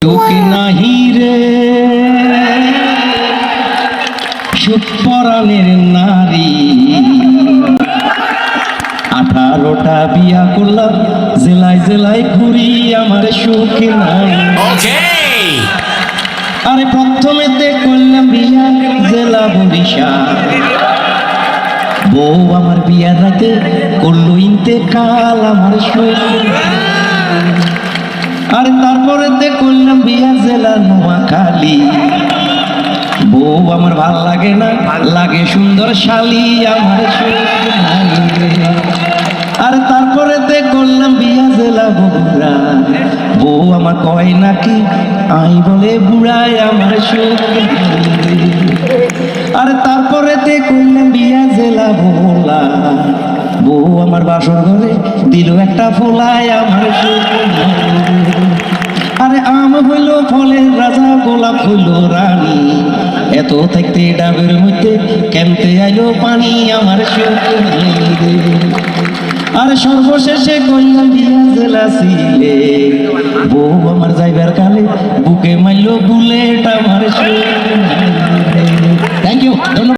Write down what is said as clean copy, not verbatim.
সুখ নাহি রে সুখ পরাণের নারী 18টা বিয়া করলাম জেলায় জেলায় ঘুরি আমার সুখ নাই। আরে প্রথমেতে করলাম বিয়া জেলা বরিশাল, বউ আমার বিয়ার রাতে করলো ইন্তেকাল আমার সুখ। আর তারপরে করলাম বিয়া জেলা নোয়াখালী, বউ আমার ভাল লাগে না, লাগে সুন্দর শালী আমার সুখ নাই। আর তারপরে করলাম বিয়া জেলা বগুড়া, বউ আমার কয় নাকি আই বলে বুড়াই আমার সুখ নাই। আর তারপরে করলাম বিয়া জেলা ভোলা, বউ আমার বাসর ঘরে দিল একটা ফোলায় আমার সুখ নাই। আরে আম হইল ফলের রাজা, গোলাপ হইল রানী, এত থাকতে ডাবের মধ্যে কেমতে আইলো পানি আমার সুখ নাই। আর সর্বশেষে করলাম বিয়া জেলা সিলে, বউ আমার যাইবার কালে